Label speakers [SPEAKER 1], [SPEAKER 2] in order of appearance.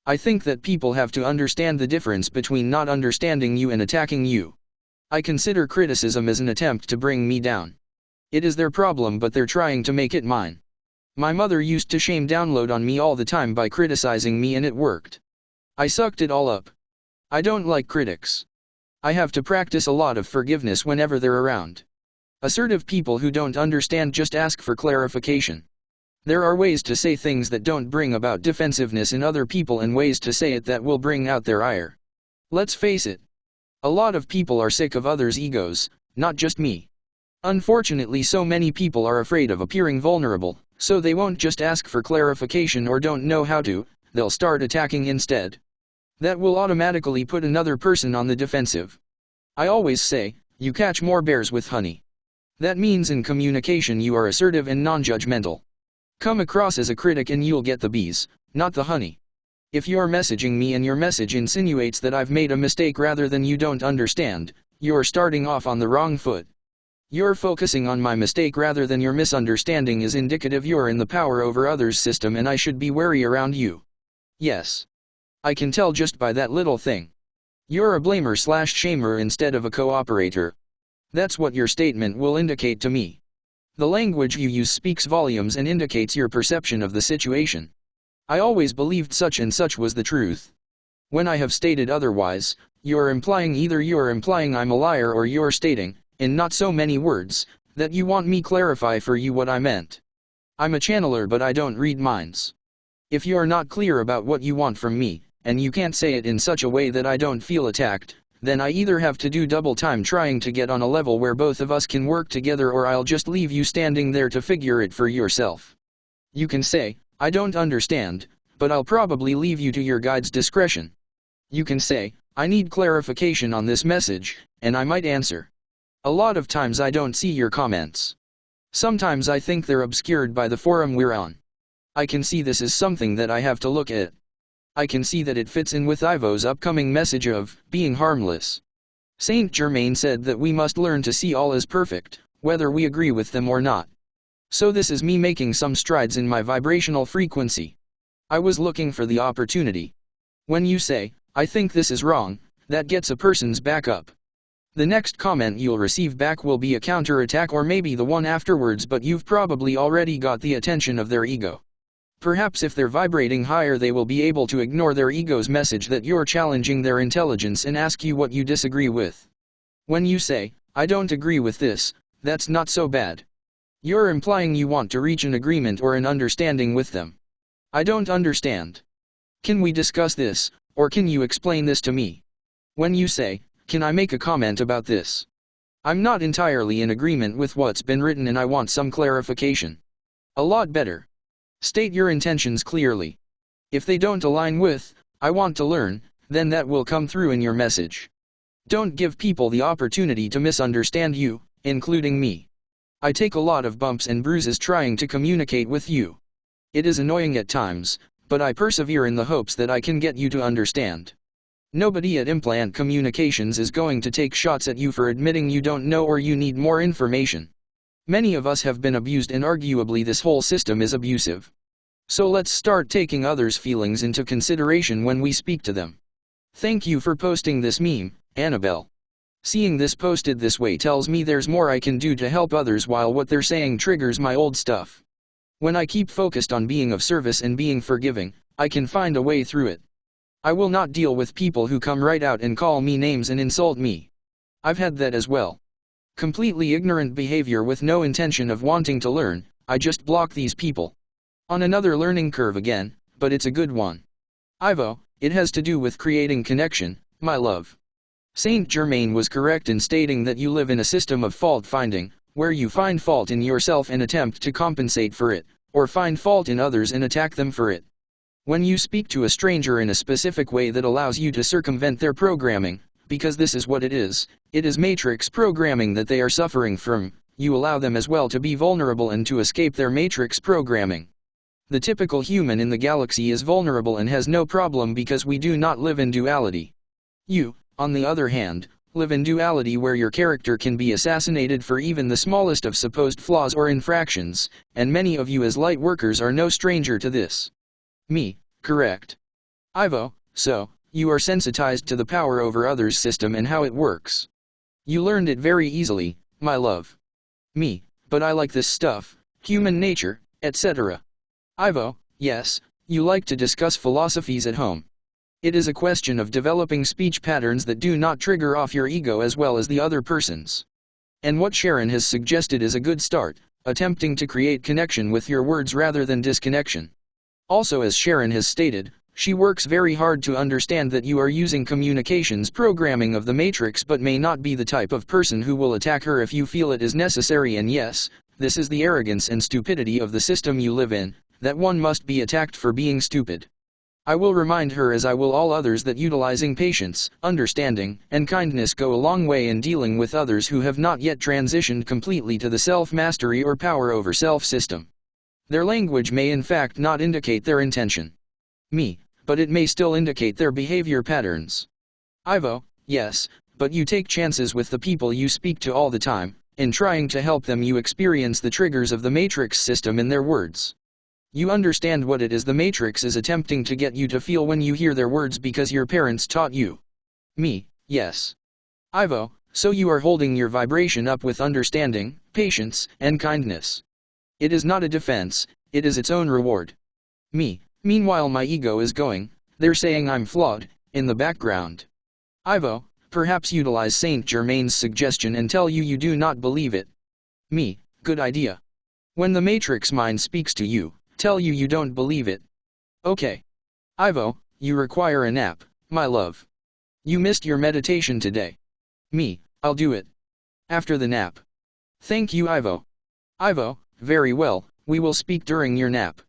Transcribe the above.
[SPEAKER 1] I think that people have to understand the difference between not understanding you and attacking you. I consider criticism as an attempt to bring me down. It is their problem, but they're trying to make it mine. My mother used to shame download on me all the time by criticizing me, and it worked. I sucked it all up. I don't like critics. I have to practice a lot of forgiveness whenever they're around. Assertive people who don't understand just ask for clarification. There are ways to say things that don't bring about defensiveness in other people and ways to say it that will bring out their ire. Let's face it. A lot of people are sick of others' egos, not just me. Unfortunately, so many people are afraid of appearing vulnerable, so they won't just ask for clarification or don't know how to, they'll start attacking instead. That will automatically put another person on the defensive. I always say, you catch more bears with honey. That means in communication you are assertive and non-judgmental. Come across as a critic and you'll get the bees, not the honey. If you're messaging me and your message insinuates that I've made a mistake rather than you don't understand, you're starting off on the wrong foot. You're focusing on my mistake rather than your misunderstanding is indicative you're in the power over others system and I should be wary around you. Yes. I can tell just by that little thing. You're a blamer/shamer instead of a cooperator. That's what your statement will indicate to me. The language you use speaks volumes and indicates your perception of the situation. I always believed such and such was the truth. When I have stated otherwise, you're implying either you're implying I'm a liar or you're stating, in not so many words, that you want me clarify for you what I meant. I'm a channeler, but I don't read minds. If you're not clear about what you want from me, and you can't say it in such a way that I don't feel attacked, then I either have to do double time trying to get on a level where both of us can work together, or I'll just leave you standing there to figure it for yourself. You can say, I don't understand, but I'll probably leave you to your guide's discretion. You can say, I need clarification on this message, and I might answer. A lot of times I don't see your comments. Sometimes I think they're obscured by the forum we're on. I can see this is something that I have to look at. I can see that it fits in with Ivo's upcoming message of being harmless. Saint Germain said that we must learn to see all as perfect, whether we agree with them or not. So this is me making some strides in my vibrational frequency. I was looking for the opportunity. When you say, I think this is wrong, that gets a person's back up. The next comment you'll receive back will be a counterattack or maybe the one afterwards, but you've probably already got the attention of their ego. Perhaps if they're vibrating higher, they will be able to ignore their ego's message that you're challenging their intelligence and ask you what you disagree with. When you say, I don't agree with this, that's not so bad. You're implying you want to reach an agreement or an understanding with them. I don't understand. Can we discuss this, or can you explain this to me? When you say, can I make a comment about this? I'm not entirely in agreement with what's been written and I want some clarification. A lot better. State your intentions clearly. If they don't align with, I want to learn, then that will come through in your message. Don't give people the opportunity to misunderstand you, including me. I take a lot of bumps and bruises trying to communicate with you. It is annoying at times, but I persevere in the hopes that I can get you to understand. Nobody at Implant Communications is going to take shots at you for admitting you don't know or you need more information. Many of us have been abused and arguably this whole system is abusive. So let's start taking others' feelings into consideration when we speak to them. Thank you for posting this meme, Annabelle. Seeing this posted this way tells me there's more I can do to help others while what they're saying triggers my old stuff. When I keep focused on being of service and being forgiving, I can find a way through it. I will not deal with people who come right out and call me names and insult me. I've had that as well. Completely ignorant behavior with no intention of wanting to learn, I just block these people. On another learning curve again, but it's a good one. Ivo, it has to do with creating connection, my love. Saint Germain was correct in stating that you live in a system of fault finding, where you find fault in yourself and attempt to compensate for it, or find fault in others and attack them for it. When you speak to a stranger in a specific way that allows you to circumvent their programming, because this is what it is matrix programming that they are suffering from, you allow them as well to be vulnerable and to escape their matrix programming. The typical human in the galaxy is vulnerable and has no problem because we do not live in duality. You, on the other hand, live in duality where your character can be assassinated for even the smallest of supposed flaws or infractions, and many of you as light workers are no stranger to this. Me, correct. Ivo, so, you are sensitized to the power over others system and how it works. You learned it very easily, my love. Me, but I like this stuff, human nature, etc. Ivo, yes, you like to discuss philosophies at home. It is a question of developing speech patterns that do not trigger off your ego as well as the other person's. And what Sharon has suggested is a good start, attempting to create connection with your words rather than disconnection. Also, as Sharon has stated, she works very hard to understand that you are using communications programming of the matrix but may not be the type of person who will attack her if you feel it is necessary, and yes, this is the arrogance and stupidity of the system you live in, that one must be attacked for being stupid. I will remind her, as I will all others, that utilizing patience, understanding, and kindness go a long way in dealing with others who have not yet transitioned completely to the self-mastery or power over self system. Their language may in fact not indicate their intention. Me, but it may still indicate their behavior patterns. Ivo, yes, but you take chances with the people you speak to all the time. In trying to help them, you experience the triggers of the matrix system in their words. You understand what it is the matrix is attempting to get you to feel when you hear their words because your parents taught you. Me, yes. Ivo, so you are holding your vibration up with understanding, patience, and kindness. It is not a defense, it is its own reward. Me, meanwhile my ego is going, they're saying I'm flawed, in the background. Ivo, perhaps utilize Saint Germain's suggestion and tell you do not believe it. Me, good idea. When the matrix mind speaks to you, tell you don't believe it. Okay. Ivo, you require a nap, my love. You missed your meditation today. Me, I'll do it. After the nap. Thank you, Ivo. Ivo, very well, we will speak during your nap.